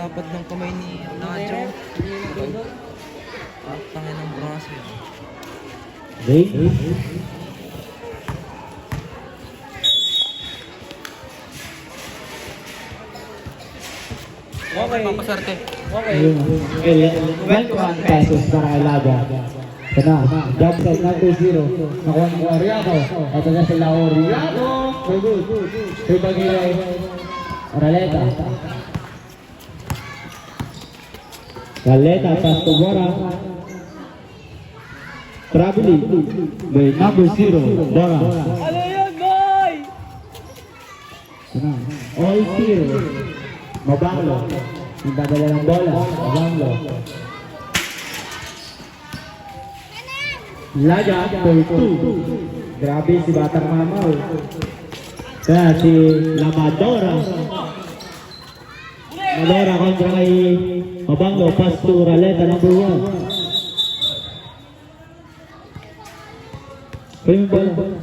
lapad ng kamay ni Nacho. At tangin ng braso yun. Okay, papasarte. Okay. 21 pesos para kay Laga. Ito na, jump set na 2-0. Nakuha ni Oriano. Ito na sila Oriano. Very good. May bagay Raleta. Raleta, pass to Bora. Traveling. By number 0, Bora. Ano yun, boy? Ito na, all 0. Mabanglo. Yung dadala ng bola. Mabanglo. Laga for 2. Grabe si Batang Mamaw. Kaya si Lamadora. Lamadora kontra kay Mabanglo. Pass to Raleta number 1. Pwede mo bola.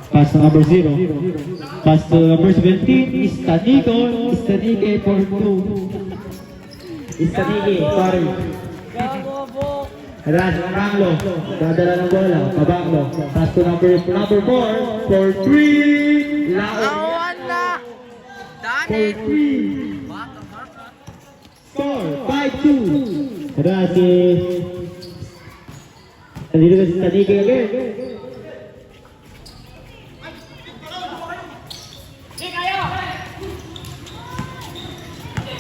Pass to number 0. Pass to number 17. Istanico. Istanike for 2. Istanike, sorry. Gago. Ras, Mabanglo. Dadala ng bola. Mabanglo. Pass to number 4. For 3. Lao. Awan na! For 3. Score. 5-2. Ras, si... Nandito ka si Istanike again.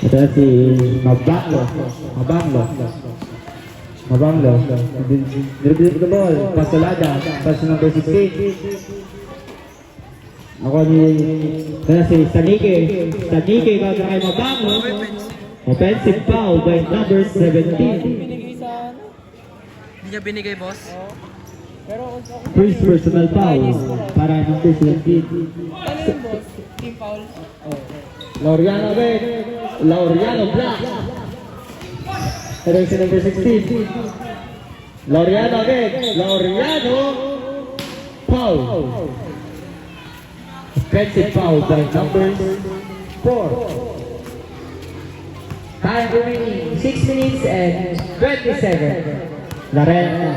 Ito si Mabanglo. Mabanglo. Dribble the ball. Pass to Laga. Pass to number 16. Ako ni... Ito si Stanike. Stanike kontra kay Mabanglo. Offensive foul by number 17. Binigay sa ano? Hindi niya binigay, boss. Pero ako... First personal foul para number 17. Ano yun, boss? Team foul? Laureano Beck. Laureano Black. Ito si number 16. Laureano Beck. Laureano. Foul. Offensive foul by number 4. Time remaining 6 minutes and 20 seconds. Larena.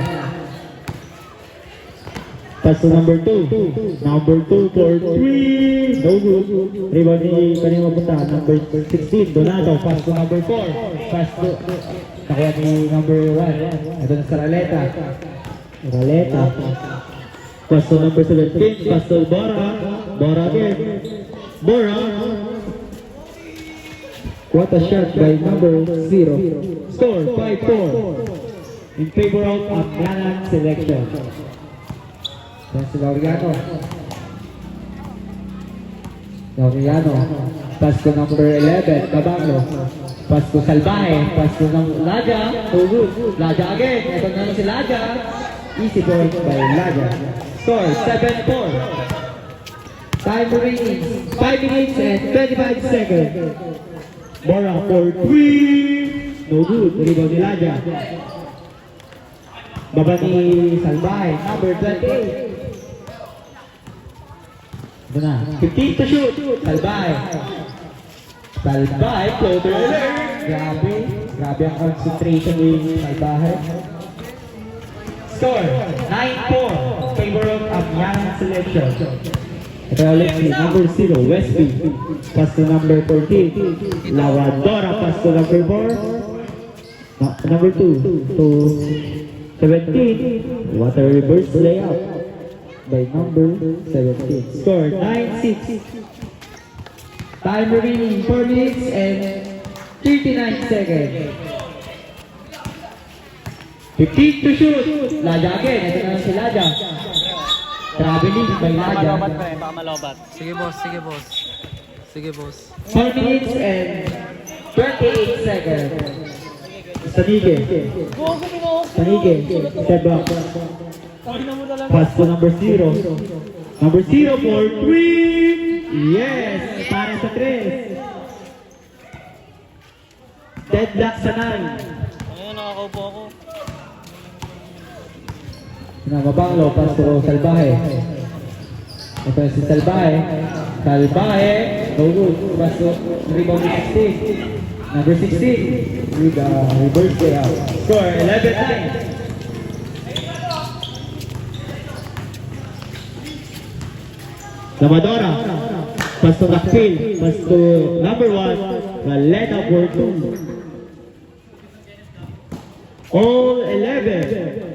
Pass to number 2. Number 2 for 3. No good. Rebound ni kanina mapunta. Number 16. Donato. Pass to number 4. Pass to... Nakuha ni number 1. Ito na sa Raleta. Raleta. Pass to number 17. Pass to Bora. Bora again. Bora. What a shot by number 0. Score 5-4. In favor of Amlanan selection. Yan si Laureano. Pass to number 11, Mabanglo. Pass to Salvaje. Pass to Laga. Oh good. Laga again. Ito na si Laga. Easy point by Laga. Score 7-4. Time remaining 5 minutes and 25 seconds. Bora for 3. No good. Rebound ni Laga. Baba ni Salvaje. Number 28. Ito na. 15 to shoot. Salvaje. Salvaje. Floater alert. Grabe ang concentration ni Salvaje. Score 9-4. Favor of Amlanan selection. Ito ulit si number 0. Westby. Pass to number 14. Lawadora. Pass to number 4. Number 2 to 17. What a reverse layup by number 17. Score 9-6. Time remaining 4 minutes and 39 seconds. 15 to shoot. Laga again. Ito na si Laga. Traveling by Laga. Sige, boss. Sige, boss. Sige, boss. 4 minutes and 28 seconds. Stanike. Gogo, pinuhok. Stanike. Step back. Tangina mo talaga. Pass to number 0. Number 0 for 3. Yes! Para sa 3. Deadlock sa 9. Ayun, nakakaupo ako. Mabanglo, pass to Salvaje. Ito si Salbahe. Salbahe. No good. Pasto. Rebound ni 16. Number 16. With a reverse layout. Score 11-9. Lamadora. Pasto Nakpil. Pasto number 1. Galena for 2. All 11.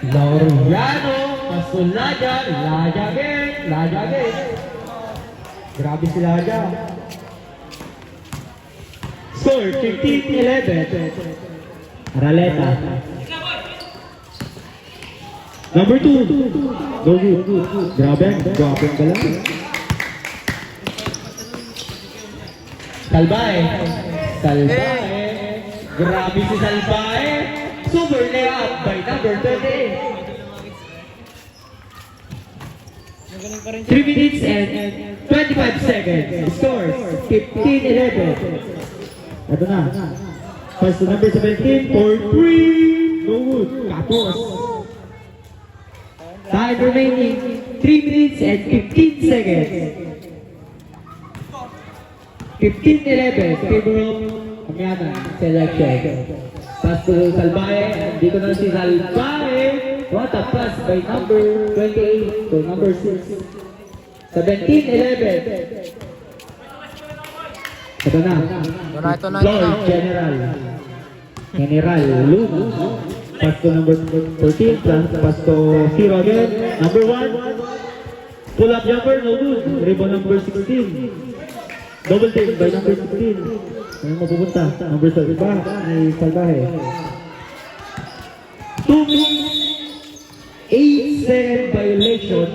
Laureano, pasto Laja, Laja again. Grabe si Laja. Score 15-11. Araleta. Number 2. Go good. Grabe ka lang. Salbahe. Grabe si Salbahe. Super layup by number 38. Magaling pa rin 3 minutes and 25 seconds. Score 15-11. Ito na. Pass to number 17 for 3. No good. Kapos. Time remaining 3 minutes and 15 seconds. 15-11. Favorable Amiana selection. Pass to Salbahe. Dito na si Salbahe. What a pass by number 28 to number 6. 17-11. Ito na. Ito na. Lord General Luna. Pass to number 14. Pass to 0 again. Number 1. Pull up jumper. No good. Rebound number 16. Double take by number 16. Ano mapupunta? Number 7 ba? Ay Salbahe. 2 minutes. 8-second violation.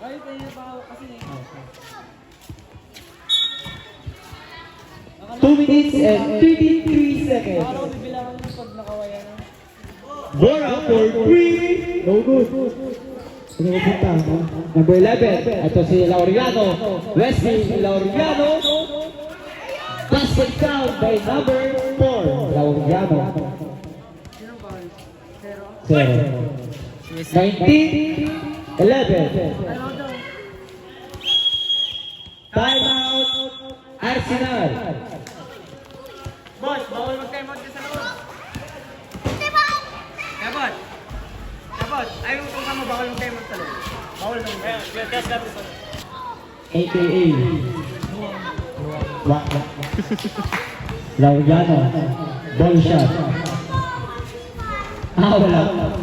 Ay, tayo pa ako kasi eh. 2 minutes and 33 seconds. Parang bibilangan mo pag nakawaya na. Bora for 3. No good. Ano mapunta? Number 11. Ito si Laureano. Wesley Laureano. Basket down by number 4. Laureano. Zero. 19-11. Time out. Arsenal. Boss, bawal mag-time out ka sa loob. Kabot! Kabot! Ayaw kung kamo bawal mag-time out sa loob. Bawal mag-time out. Yes, sa loob. AKA Laureano. Ball shot. Wala.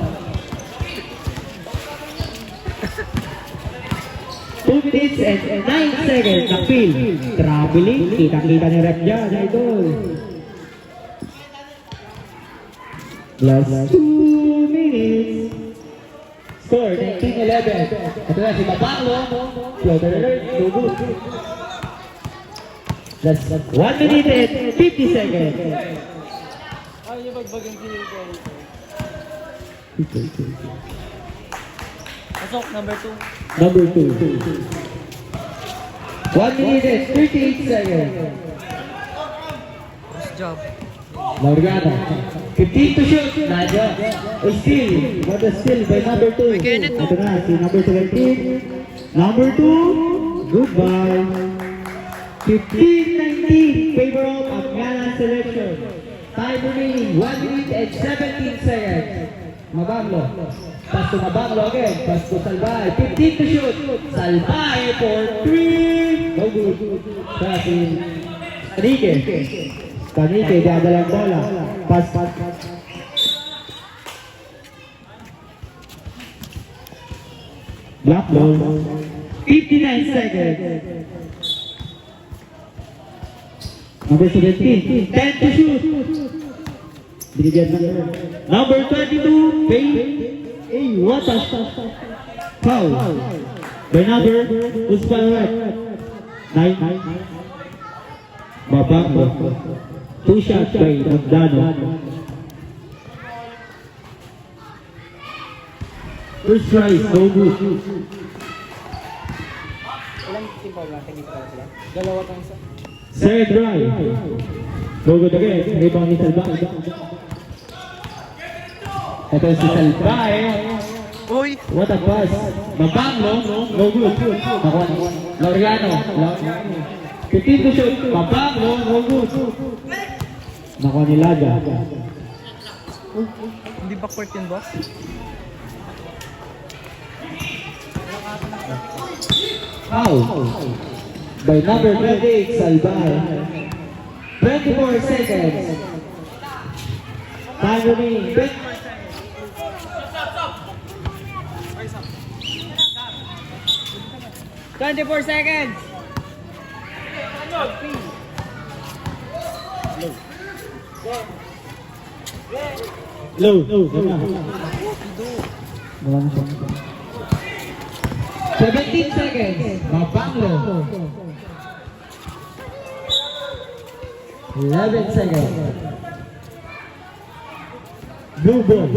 2 minutes and 9 seconds. Nakpil. Traveling. Kita-kita ni rep dyan, idol. Last 2 minutes. Score 19-11. Ito na si Mabanglo. Floater alert. No good. That's 1 minute and 50 seconds. Ayaw niyo bagbagan si Pasok, number 2. Number 2. 1 minute and 38 seconds. Nice job. Laureano. 15 to shoot. Nadja. A steal. What a steal by number 2. Ito na si number 17. Number 2. Goodbye. 15-19. Favor of Amiana selection. Time remaining 1 minute and 17 seconds. Mabanglo. Pass to Mabanglo again. Pass to Salbahe. 15 to shoot. Salbahe for 3. No good. Pass in Kanike, dadalang bola. Pass. Black ball. 59 seconds. Number 17. 10 to shoot. Binigyan na. Number 22. Pay. What a foul. By number Uspanuet. 9. Mabanglo. 2 shots by Magdano. First try, no good. Ilang team foul natin dito sila? Dalawa tang isa. Second try. No good again. Rebound ni Salbahe. Ito si Salbahe. Uy! What a pass. Mabanglo. No good. Nakuha ni Laureano. 15 to shoot. Mabanglo. No good. Nakuha ni Laga. Hindi backward yun, boss? Foul. By number 28, Salbay. 24 seconds. Time remaining. 24 seconds. Low. Wala na siya. 17 seconds. Mabanglo. 11 seconds. Blue ball.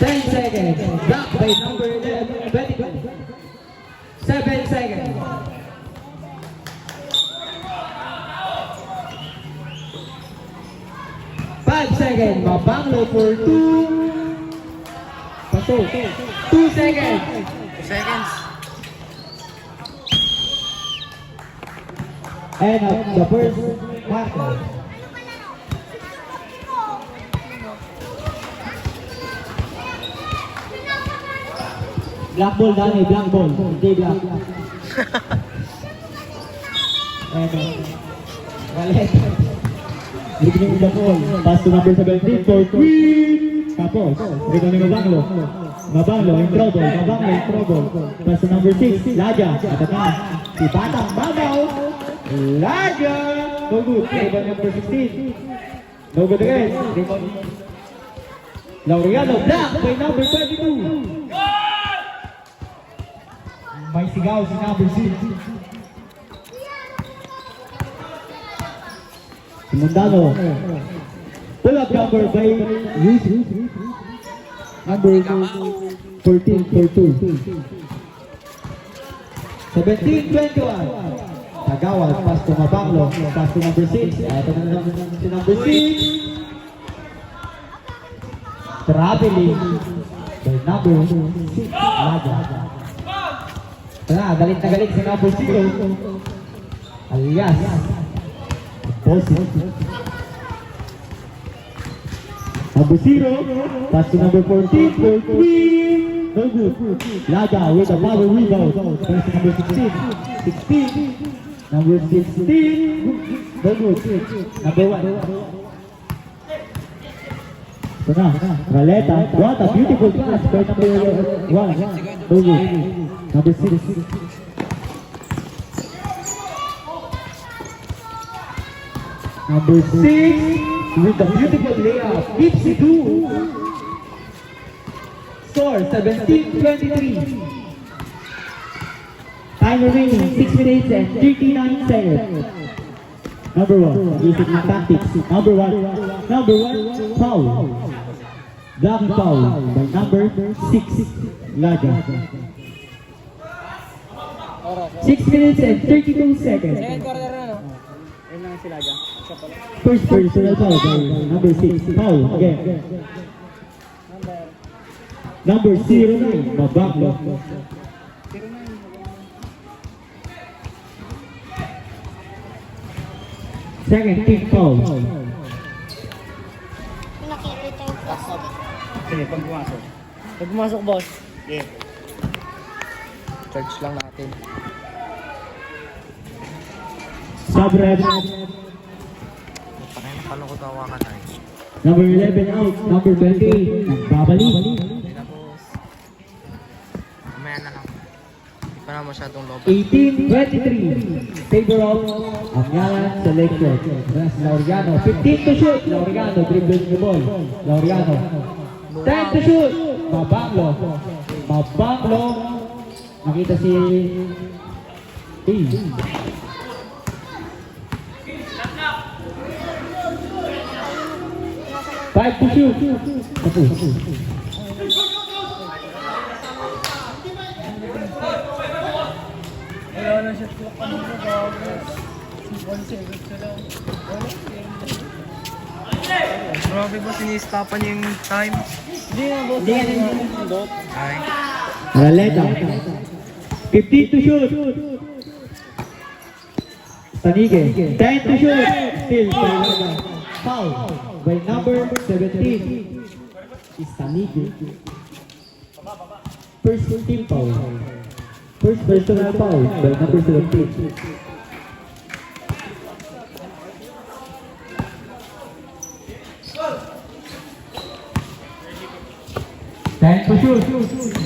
10 seconds. Block by number 11. 7 seconds. Second, Mabanglo for 2. Paso. 2 seconds. 2 seconds. And the first marker. Black ball, Dani. Black ball. Hindi black. And Galet. Beginning the ball. Pass to number 17 for 3. Tapos, rebound ni Mabanglo. Mabanglo in trouble. Pass to number 6. Laja. Atakan. Si Batang Bagaw. Laja. No good. Rebound number 16. No good again. Rebound. Laureano. Black by number 22. May sigaw si number 6. Mundano. Pull up number by Yusuf. Number 14 for 2. 17-21. Tagawal, pass to Mabanglo. Pass to number 6. Ito na naman si number 6. Traveling by number 6. Laga. Galit na galit si number 0. Alias. Number 0, pass to number 14 for 3. No good. Laga with a power rebound. Pass to number 16. Number 16. No good. Number 1. Ito na. Raleta. What a beautiful pass by number 1. No good. Number 6. Number 6 with a beautiful layup. Ipsy 2. Score 17-23. Time remaining 6 minutes and 39 seconds. Number 1, using the tactics. Number 1, foul. Blocking foul by number 6, Laga. 6 minutes and 32 seconds. Second quarter na, no? Ayun lang si Laga. Siya pala. First personal foul by number 6, foul again. Number 09, Mabanglo. Second team foul. Nakikita yung plastic. Sige, pag pumasok. Pag pumasok, boss. Yeah. Charge lang natin. Sub-red. Paano ko tawakan na eh? Number 11 out. Number 20. Nagbabali. Hindi na, boss. Mamaya na lang. Hindi pa na masyadong lobat. 18-23. Favor of Amyalan Selection. That's Laureano. 15 to shoot. Laureano dribbling the ball. Laureano. 10 to shoot. Mabanglo. Nakita si T. 5 to shoot. Tapos. Wala na siya clock kanina, bago. 1 second sa lang. Grabe ba, sinistapan niya yung time? Hindi nga, boss. Hindi nga. Ay. Araleta. 15 to shoot. Tanige. 10 to shoot. Still, foul by number 17 is Tanige. First team foul. First personal foul by number 17. Ten to shoot.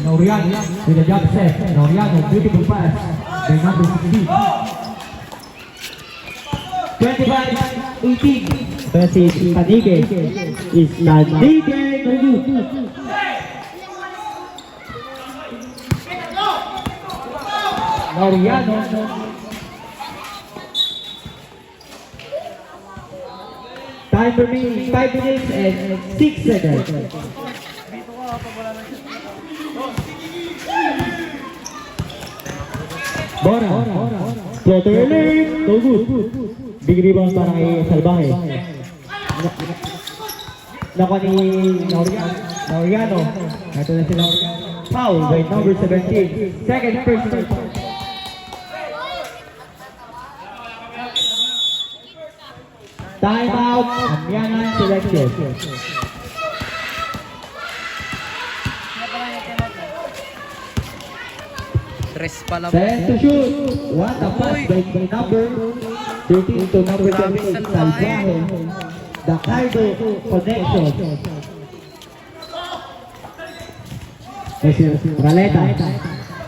Noriano with a jump set. Noriano, beautiful pass by number 16. 25-18. Versus Tanige is Tanige. Noriano. Time remaining 5 minutes and 6 seconds. Bora. Floater alert. No good. Big rebound para kay Salvaje. Nakuha ni Noriano. Ito na sila. Foul by number 17. Second personal foul. Time out. Amyanan selection. Tres pala. Set to shoot. What a pass by number 13 to number 17. Salvaje. The Cardo connection. Raleta.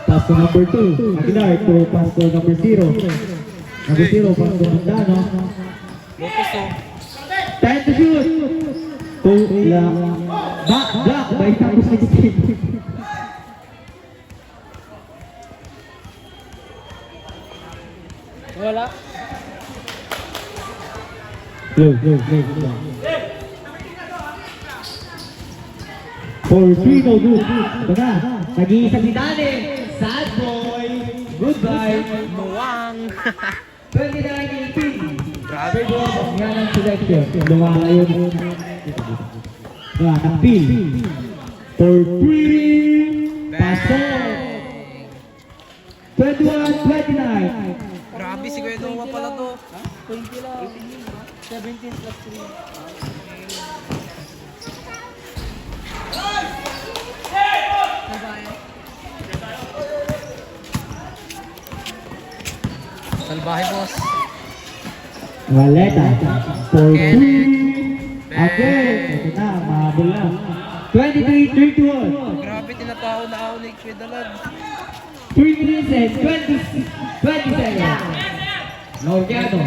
Pass to number 2. Aguilar to pass to number 0. Number 0 pass to Mandano. Lopez oh. 10 to shoot. Block by number 16. Wala. Low. 4-3, no good. Ito na. Nag-iisang si Dani. Sad boy. Goodbye. Muwang. 29-18. Grabe. Yan ang selection. Lumala yun. Nakpil. 4-3. Pasok. 21-29. Grabe si Kuya Noah pala to. 20 lang. 17 plus 3. Salbahe boss. Waleta. 4-3. Kenneth. Okay. Ito na. Mahabol na. 23-31. Grabe, tinatao na ako ni Kuya Dalag. 3 minutes and 20 seconds. Noriano.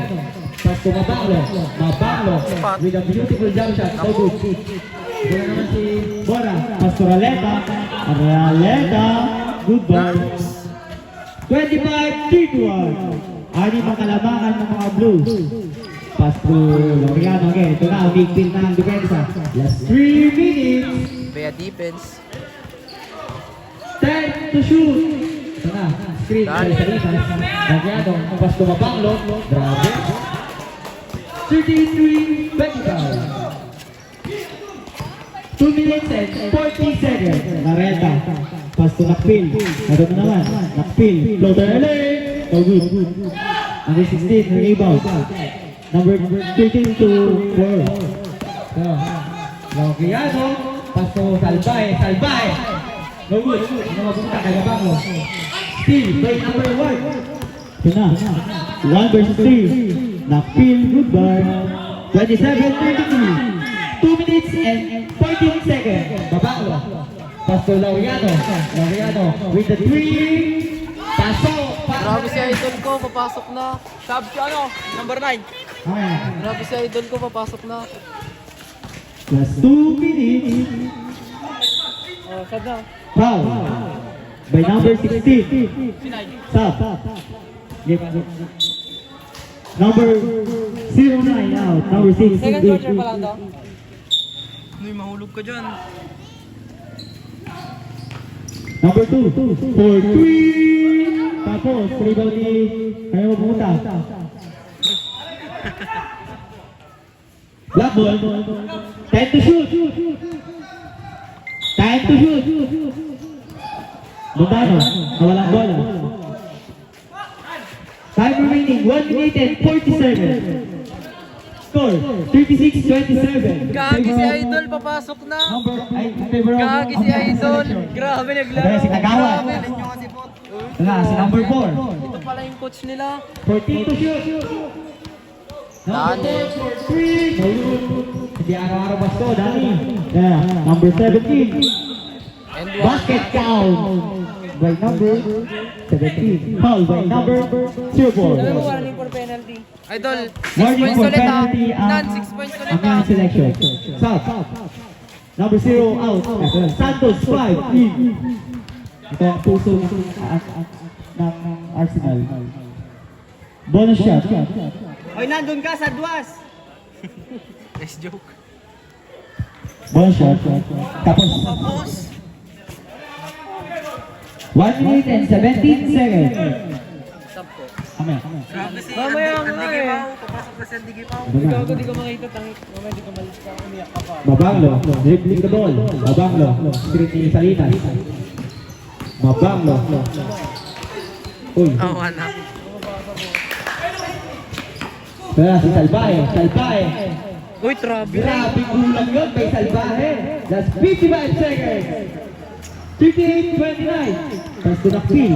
Pass to Mabanglo. Mabanglo with a beautiful jump shot. No good. Ito na naman si Bora. Pass to Raleta. Raleta. Goodbye. 25-31. Anim ang kalabangan ng mga Blues. Pass to Noriano again. Ito na. Umigpil na ang depensa. Last 3 minutes. Kaya defense. 10 to shoot. Ito na, screen kay Salinas. Nagyado, pass to Mabanglo. Grabe. 33-25. 2 minutes and 40 seconds. Nareta. Pass to Nakpil. Ito na naman. Nakpil. Floater alert. No good. Number 16, rebound. Number 13 to 4. Logiano. Pass to Salvaje. Salvaje. No good. Ano mapunta kay Mabanglo. Still, play number 1. Ito na. 1 versus 3. Nakpil, goodbye. 27-33. 2 minutes and 14 seconds. Mabanglo. Pass to Laureano. Laureano with the 3. Pasok. Grabe si idol ko, papasok na. Sab si ano? Number 9. Okay. Grabe si idol ko, papasok na. Plus 2 minutes. Oh, sab na. Foul. By number 16. Sinay. Sub. Number 09 out. Number 6. Second quarter pa lang daw. Uy, mahulog ka dyan. Number 2. 4-3. Tapos, rebound ni... Ayaw mo pumunta. Black ball. Time to shoot. Time to shoot. Bundano, nawalang bola. Time remaining, 1 minute and 40 seconds. Score, 36-27. Gagi si Idol, papasok na. Gagi si Idol. Grabe naglaro. Si Kagawa. Wala, si number 4. Ito pala yung coach nila. 14 to shoot. Dani. Hindi araw-araw basto, Dani. Yeah, number 17. And one. Basket count by number 17. Foul by number 04. warning for penalty. Idol, 6 Warning points for ulit ha. penalty Nan, 6 points ulit ang ha. young selection. South. Number 0 out. Santos 5 in. Ito ang puso ng Arsenal. Bonus shot. Oy, nandun ka sa Duas. Nice joke. Bonus shot. Tapos Tapos, 1 minute and 17 seconds. sampo. Amen. Grabe si Mamaya nga Andy eh. Gipaw. Papasok na si Andy Gipaw. Gago, di ko makita tangik. Mamaya di ko malis ka. Umiyak ka pa. Mabanglo, dribbling the ball. Mabanglo, street ni Salinas. Mabanglo. Uy, Oo, anak. wala si Salvaje. Salvaje. Uy, trabe. Grabe kulang yun kay Salvaje. That's 55 seconds. 38-29. Pass to Nakpil.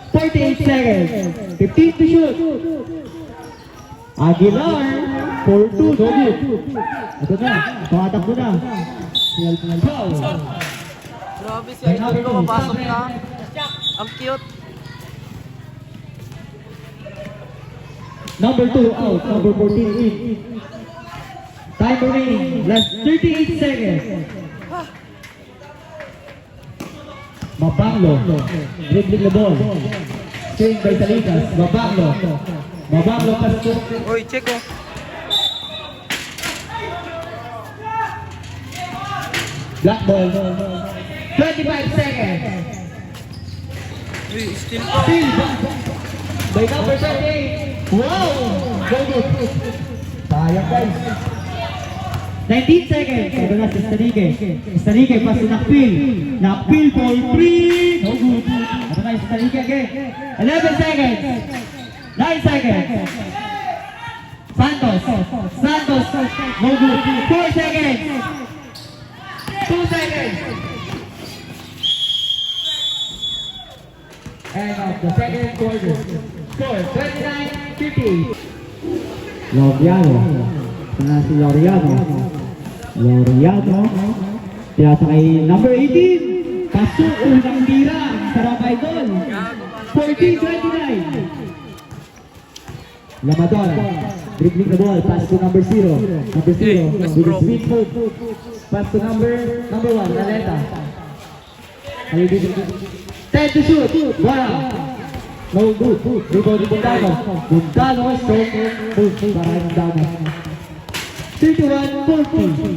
48 seconds. 15 to shoot. Aguilar. 4-2. No good. Ito na. Tumatakbo na. Foul. Grabe si Idol ko, papasok na. Ang cute. Number 2 out. Number 14 in. Time remaining. Last 38 seconds. Mabanglo. Dribbling the ball. Swing by Salinas. Mabanglo. Mabanglo pass to Uy, check oh. black ball. 25 seconds. Uy, still pa. Steal by number 38. Wow! Go good. Sayang guys. 19 seconds. Ito na si Stanique. Stanique pass to Nakpil. Nakpil for 3. No good. Ito na si Stanique again. 11 seconds. 9 seconds. Santos. Santos. No good. 4 seconds. 2 seconds. End of the second quarter. Score 29-50. Laureano. Sana si Laureano. Laureano. Tiyasa kay number 18. Kaso unang tira. Sarap Idol. 14-29. Lamador. Dribbling the ball. Pass to number 0. Number 0. With a speed move. Pass to number 1. Naleta. 10 to shoot. Wow. No good. Rebound ni Bundano. Bundano. Strong move. Para Bundano. 31-40.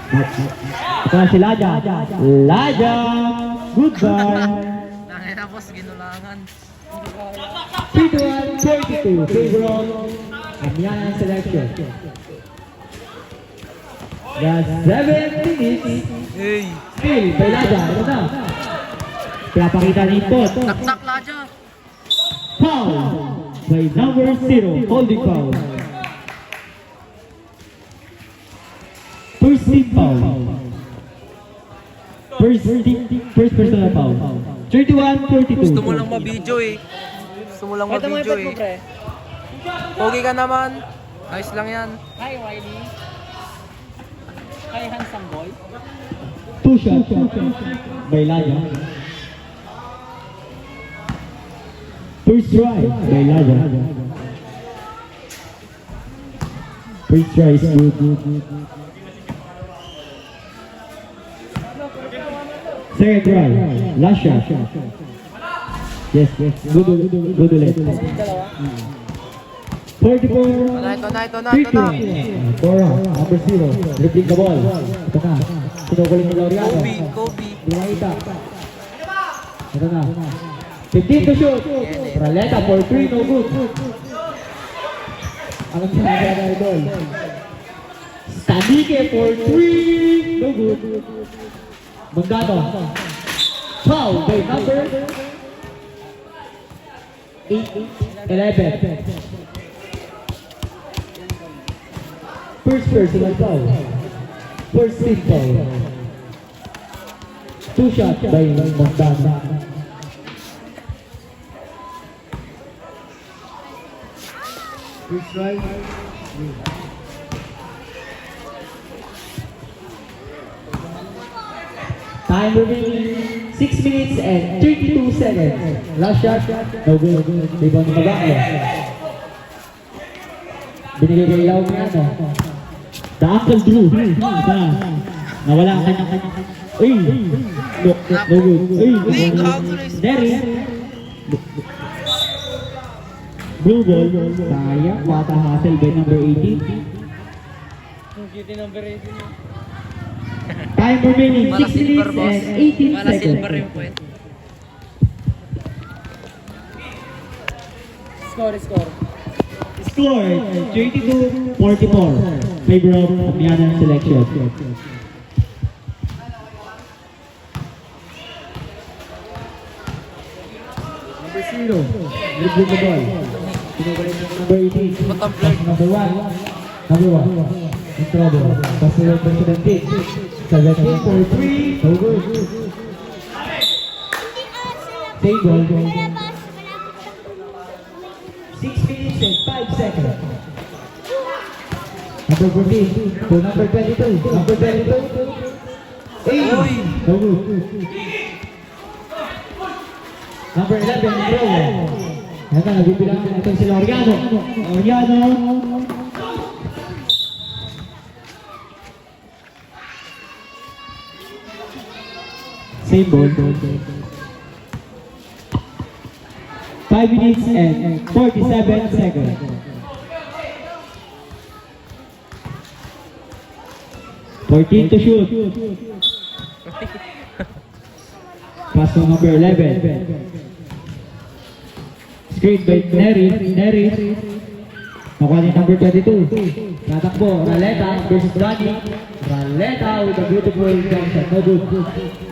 Ito na si Laja. Laja. Goodbye. Nangin tapos ginulangan. 31-42. Favor of Amianan selection. That's 7 minutes. Hey. Still, by Laja. Ito na. Pinapakita ni Pot. Taktak Laja. Foul by number 0. Holding foul. First team foul. First personal foul. 31-42. Gusto mo lang ma-video eh. Gusto mo lang Ito mo ma-video ipad mo, eh. pre. Pogi ka naman. Ayos lang yan. Hi, Wiley. Hi, handsome boy. 2 shots by Laja. First try by Laja. First try is good. Second try, last shot. Yes, good ulit. 44. Ito na. 4 number 0. Dribbling the ball. Ito na. Sinukuling ni Laureano. Kobe. Pinakita. Ito na. 15 to shoot. Raleta for 3, no good. Ang sinabi na idol. Stanike for 3. No good. Mundano. Foul by number 11. First personal foul. First team foul. 2 shots by Mundano. First strike. Time remaining 6 minutes and 32 seconds. Last shot, no good. Rebound ni Magano. Binigay kay Lau ni ano. The Uncle Drew. Nawala ang kanya-kanya. Uy! No good. Uy! Derry. Blue ball. Sayang. Wata Hassel by number 18. Time remaining 6 minutes and 18 Mala silver seconds. yung puwet. Score 32-44. Favor of Amiana selection. Number 0. Libre the ball. Number 18. Bottom blurred. Number 1. Number 1. In trouble. Pass to number 17. 17 for 3. No good. Same ball. 6 minutes and 5 seconds. Number 14 to number 22. Number 22. 8. No good. Number 11, Rowan. Yan na, nabibilang natin sila Oriano. Oriano. Same ball. 5 minutes and 47 seconds. Fourteen to shoot. Pass to number 11. Screen by Neri. Nakuha ni number 22. Natakbo, Raleta versus Donnie. Raleta with a beautiful jump shot. No good.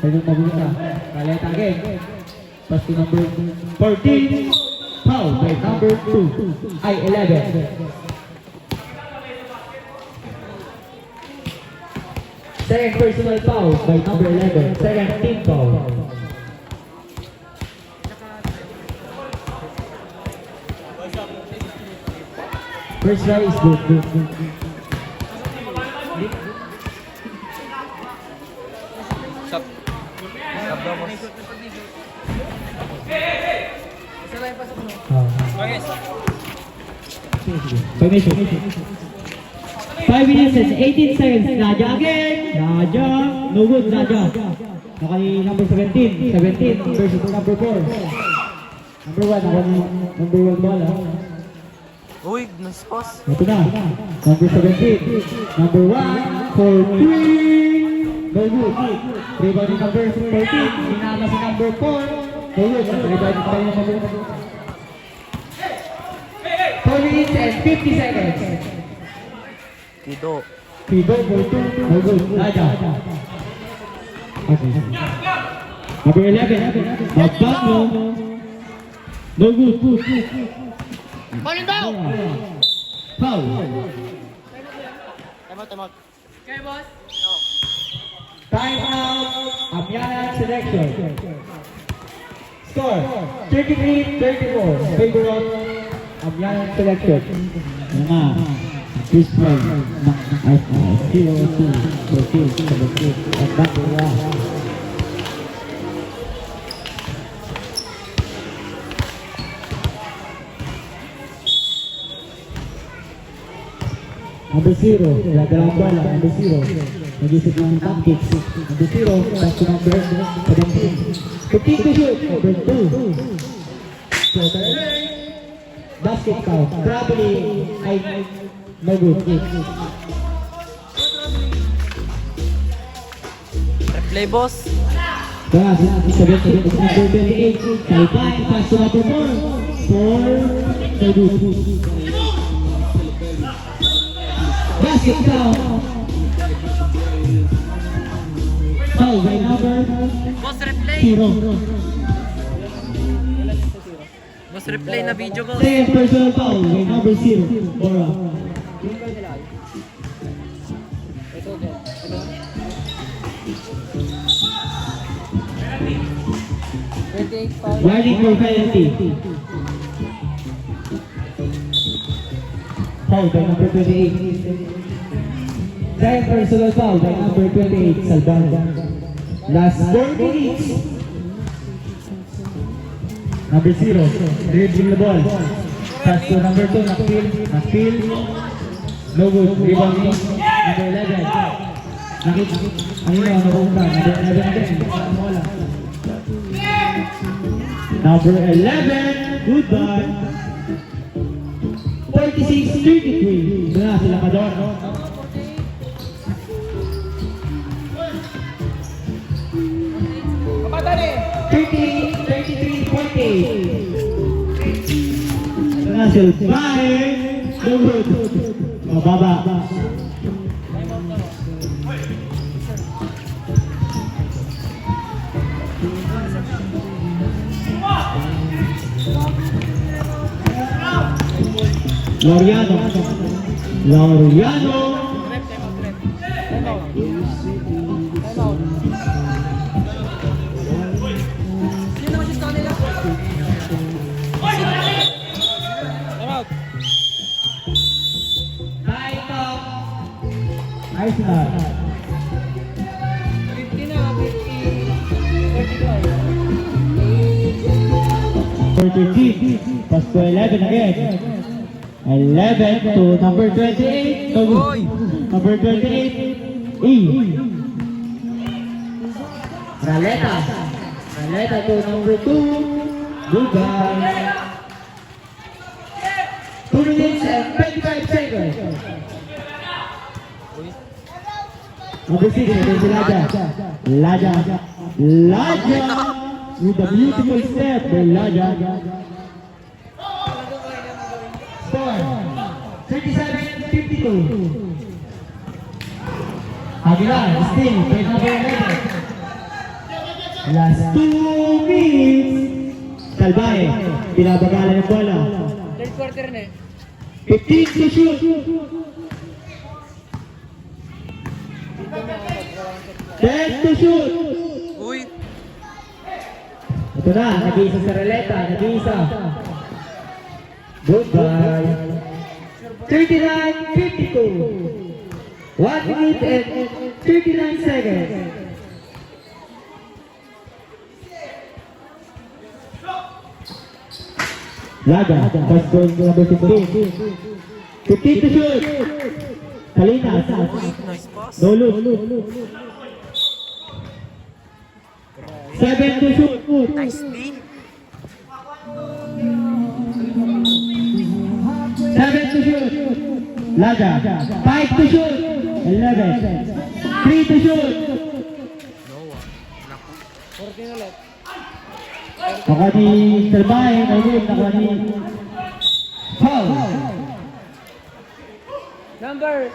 Ayun mabuta. Raleta again. Pass to number 14. Foul by number 2. Ay, 11. Second personal foul by number 11. Second team foul. First try is good. Stop. Stop daw, boss. Sige. 5 minutes and 18 seconds. Nadia again. Nadia. No good, Nadia. Nakali number 17. 17 versus number 4. Number 1. Nakali number 1 ball. Uy, nice pass. Ito na. Number 17. Number 1 for 3. No good. Rebound ni number 14. Hinama si number 4. No good. Rebound pa yung number 4 minutes and 50 seconds. Kido. Fido for 2. No good. Nadia. Okay. Number 11. Magbango. No good. Ballin daw! Foul. Okay, boss. Time out. Amiana selection. Score 33-34. Favor of Amiana selection. Ano nga? This one. 0-2. 14. 17. At back to Number 0, dalawang bola, number 0. Nag-isip ng pancakes. Number 0, back to number 17. 15 to shoot, number 2. Total. Basket count. Probably, no good. Replay, boss. Kaya, number 28. Salpay, pass to number 4. 4, no good. Basket count. Foul by number Boss, replay. 0. Boss, replay na video, boss. Second personal foul by number 0. Bora. Warning for penalty. Foul by number 28. Second personal foul by number 28, Salvador. Last 4 minutes. Number 0, dribbling the ball. Pass to number 2, Nakpil. No good, rebounding. Number 11. Number 11 again. Number 11, goodbye. 46-33. Ito na sila Kador. 33-48. Russell, bye! No good. Mababa. Laureano. Ayos na. 43. Pass to 11 again. 11 to number 28. No good. Number 28. E. Raleta to number 2. Goodbye. 2 minutes and 25 seconds. Number 6, ito si Laja with a beautiful step by Laja. Score 37-52. Aguilar still by number 11. Last 2 minutes. Salbahe, pinabagalan ng bola. Third quarter na eh. 15 to shoot. 10 to shoot. Uy. Ito na, nag-iisa sa Raleta, nag-iisa. Goodbye. 39-52. 1 minute and 39 seconds. Laga, first goal number 15. 15 to shoot. Salinas. Nice pass. No look. 7 to shoot. Nice D. 7 to shoot. Laga. 5 to shoot. 11. 3 to shoot. No. Naku. 14 ulit. Nakuha ni Salbahe. Nakuha ni Foul. Number.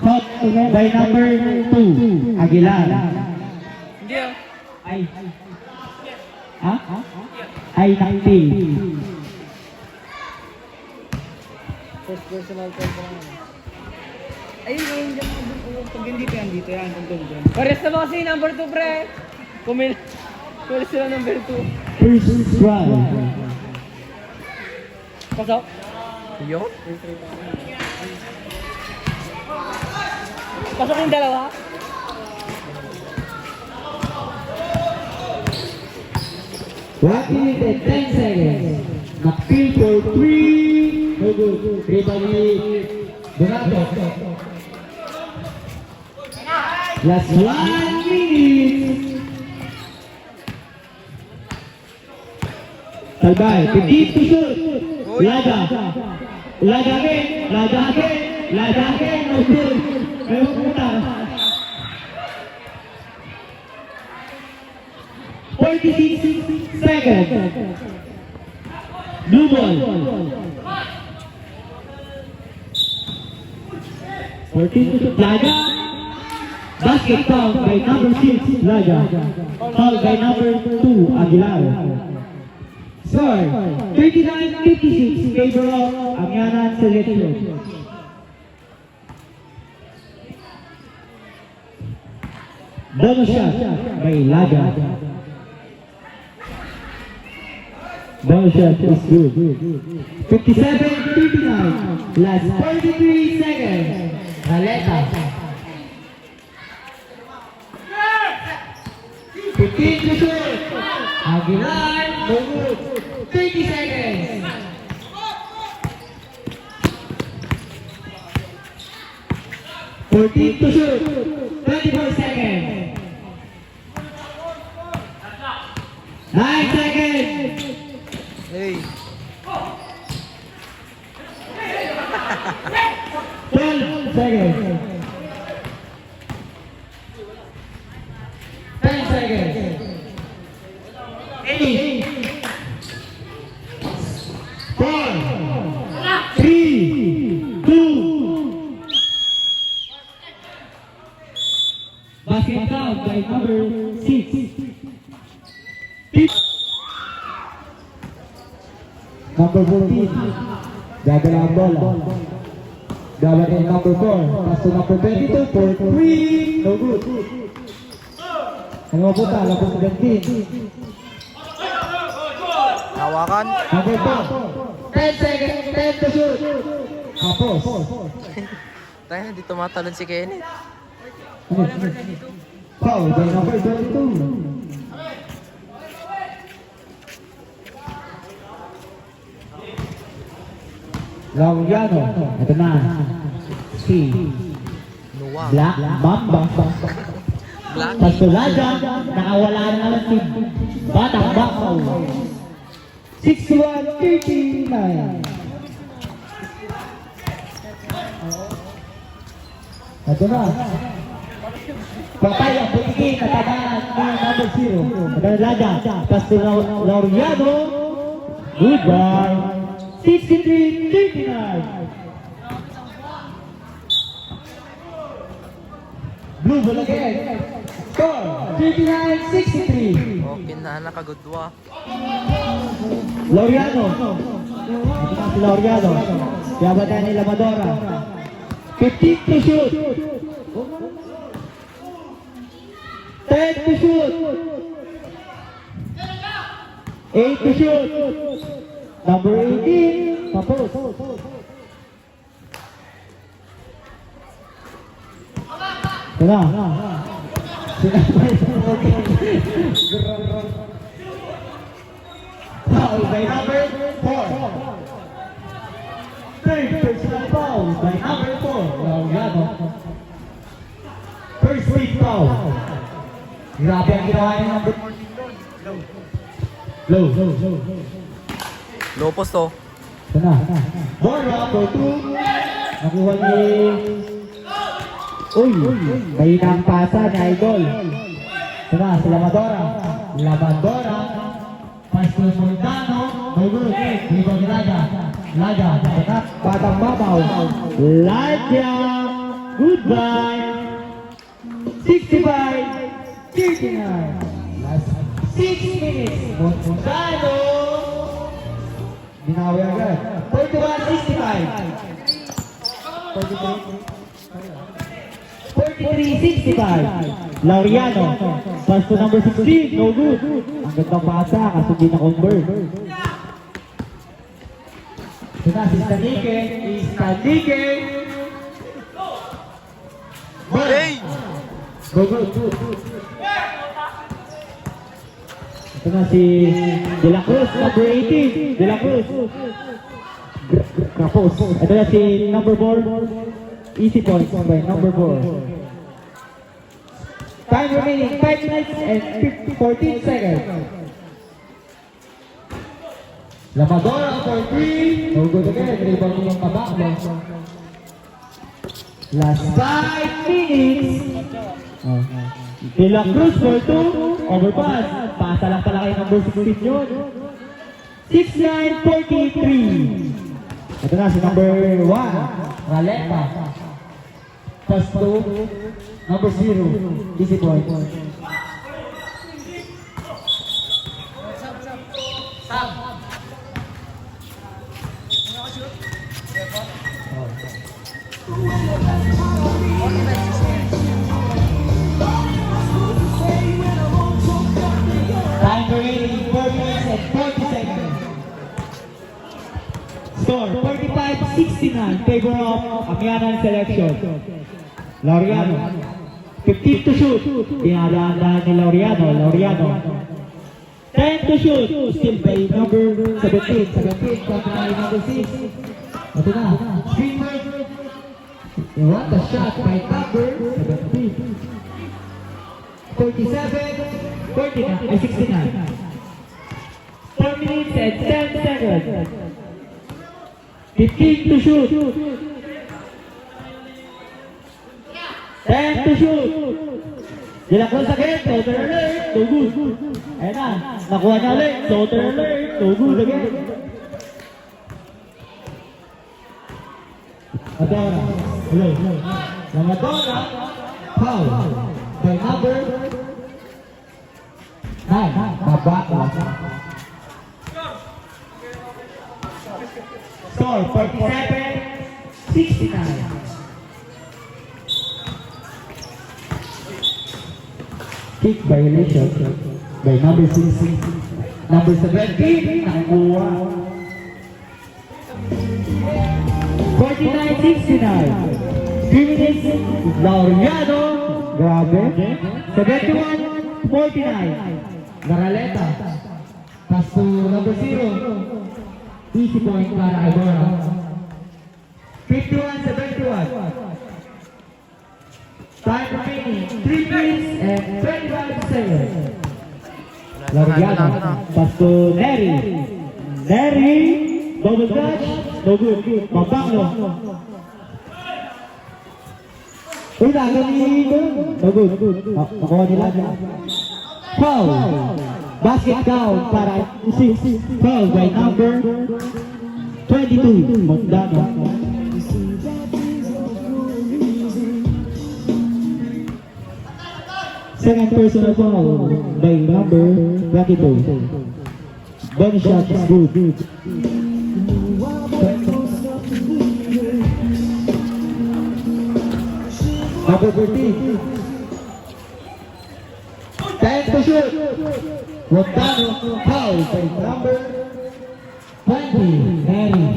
Foul by number 2. Aguilar. Hindi ah. Ay Nakpil. First personal call pa lang. Ayun, ayun dyan mga dun. Pag hindi pa yan dito, yan. Dun. Pares na ba kasi number 2, pre? Kumil sila number 2. First round. Pasok? Yo. Pasok yung dalawa? One minute and 10 seconds. Nakpil for 3. No good. Rebound ni Donato. Last 1 minute. Salbay, 15 to shoot. Laga again. No good. Ayaw pumunta. 46 seconds. Blue ball. For 14 to shoot. Laga. Basket foul by number 6, Laga. Foul by number 2, Aguilar. Score, 39-56 in favor of Amianan Selection. Bonus shot by Laga. Bonus shot is good. 57-59. Last 43 seconds. Raleta. 15 to shoot. Aguilar. No good. 30 seconds. To shoot. 24 seconds. 9 seconds. Hey! 12 seconds. 10 seconds. 8. 4. 3. 2. Basket foul by number 6. Number 14. Gagala ang bola. Gawin kay number 4. Pass to number 22 for 3. No good. Ano mo puta? Labos 17. Hawakan. Number 4. 10 seconds. 10 to shoot. Tapos. Tayo, hindi tumatalon si Kenneth. Foul by number 22. Laureano. Ito na. Si Nuwang. Black Mamba. Black. Pasulaga. Nakawala na naman si Batang Bakaw. 61-39. Ito na. Patay ang butigin at tagaan ni number 0. Pasulaga. Laureano. Goodbye. 63-39. Blue ball again. Score 39-63. Okay na, nakagudwa. Laureano. Ito na si Laureano. Yabatan ni Lamadora. 15 to shoot. 10 to shoot. 8 to shoot. Number 18, tapos. Ito na. Foul by number 4. Third personal foul by number 4. Laureano. First free foul. Grabe ang ginawa ni number 14. Low. Lopos to. Ito na. Ball number 2. Nakuha ni... Uy! May nang pasa ni Idol. Ito na, si Lamadora. Lamadora. Pastor Montano. No good. Dito ni Laga. Laga. Ito na. Batang Babaw. Laga. Goodbye. 65-39. Last 6 minutes. Montano. Binawi agad. 43-65. Laureano. Pass to number 16. No good. Ang gandang pasa kasi hindi na-convert. Ito na si Stanike. Hey! Go good. Ito na si De La Cruz, number 18. De La Cruz. Kapos. Ito na si number 4. Easy points by number 4. Time remaining 5 minutes and 14 seconds. Lamadora for 3. No good again. Rebound yung kabakbo. Last 5 minutes. De La Cruz for 2. Overpass. Pasa lang pala kayo number 16 yun. 69-43. Ito na si number 1. Raleta. Pass to number 0. Easy point. Time remaining 4 minutes and 40 seconds. Score 45-69 favor of Amianan selection. Laureano. 15 to shoot. Dinadaan ni Laureano. 10 to shoot. Still by number 17. 17 by number 6. Ito na. Greenberg. What a shot by number 17. 47, 49, 69. 4 minutes and 10 seconds. 15 to shoot. 10 to shoot. Dilakon sa gate. Total alert. No good. Ayan na. Nakuha niya ulit. Total alert. No good again. Adora. Hello. Lamadora. Foul. By number 9. Babaka. Score 47-69. Kick violation by number 6. Number 17. Nakuha. 49-69. 3 minutes. Laureano. Grabe. 71-49. Garaleta. Pass to number 0. Easy point para Agora. 51-71. Time remaining 3 minutes and 25 seconds. Laureano. Pass to Neri. Neri. Double touch. No good. Mapanglo. Uy, nagawin ko. No good. Nakuha nila dyan. Foul. Basket down para 6. Foul by number 22. Magdano. Second personal foul by number 22. One shot is good. Number 13. 10 to shoot. Magdano. Foul by number 20. Neri.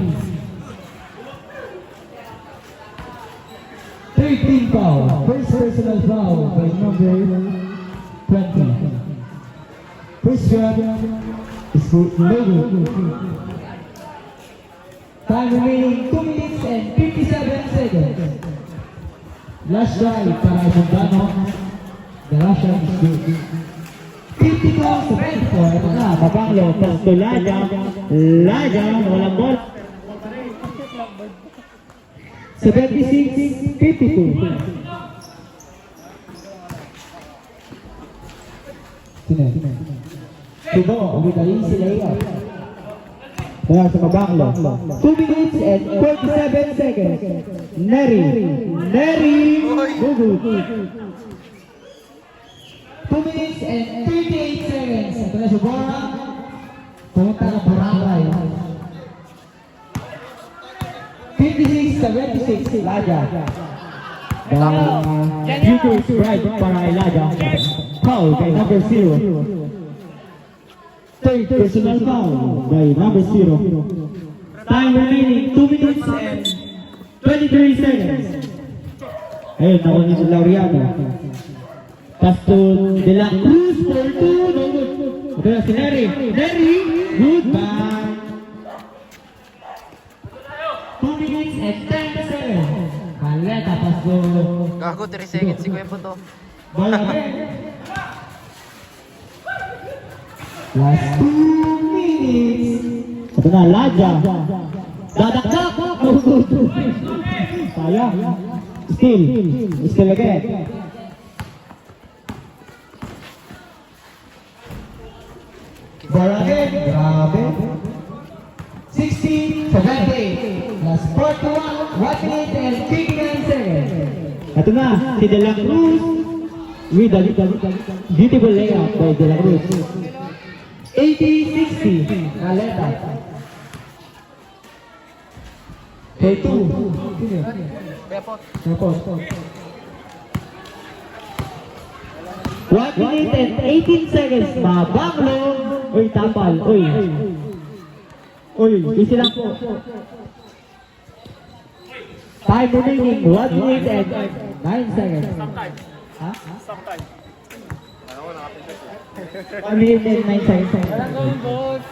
13 foul. First personal foul by number 20. First shot is good. No good. Time remaining 2 minutes and 57 seconds. Last drive para Magdano. The last shot is good. 52-74. Ito na, Mapanglo. Pass to Laja. Laja, walang ball. 76-52. Sino? Subo, with an easy layup. Kaya sa Mapanglo. 2 minutes and 47 seconds. Neri. Gugu. 2 minutes and 38 seconds. Ito na si Bora. Pumunta na Boracay. 56-76. Laja. Future strike para Laja. Foul by number 0. Third personal foul by number 0. Time remaining 2 minutes and 23 seconds. Ayun, nakuha niya si Laureano. Pass to De La Cruz for 2. No good. Ito na si Neri. Goodbye. 2 minutes and 10 seconds. Maleta, pass to Gago, 3 seconds si Kuya to. Balabe. Last 2 minutes. Ito na, Laja. Dadakak. No good. Sayang. Still again. Balabe. Grabe. 60-70. Last 41. 1 minute and 59 seconds. Ito na, si De La Cruz. With a beautiful layup by De La Cruz. 80-60. Naleta. For 2. Tapos. 1 minute and 18 seconds. Mabanglo. Uy, tapal. Uy, easy lang po. Time remaining. 1 minute and 9 seconds. Ha? 1 minute and 9 seconds. Walang gawin, boss.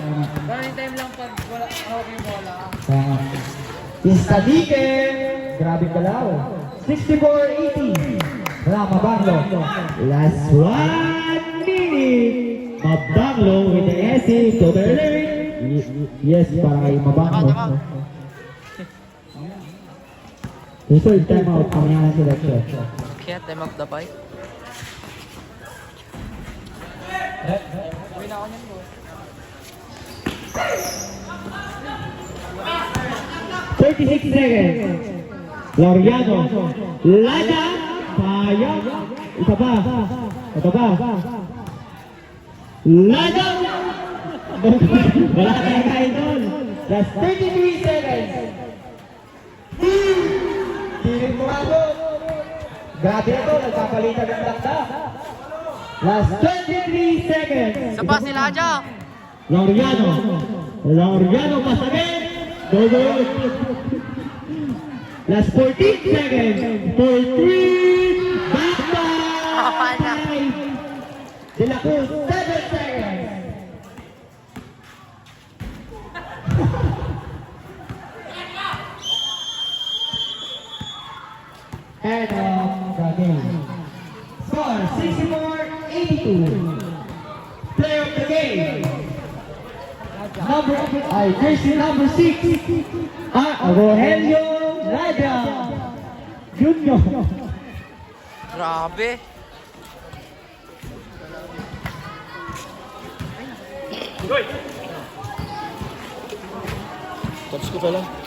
Running time lang pag wala hawak yung bola. Istadike. Grabe kalaw. 64-80. Wala, Mabanglo. Last 1 minute. Mabanglo with the SC. Super alert. Yes, para kay Mabanglo. Reserve time out. Pangyahan selection. Kaya time of the bike. 36 seconds. Laureano. Lada. Sayang. Isa pa. Ito pa. Lada. Wala tayong kain doon. Last 33 seconds. Piling mo ako. Grabe ito. Nagpapalitan ng lakda. Last 23 seconds. Isa pa sila Aja. Laureano pasagin. Go. Last 14 seconds. For 3. Back. De La Cruz, 7 seconds. And the game. Score 64-82. Player of the game. Jersey number 6. Rogelio Lada Junior. Grabe. Tapos ko pa lang.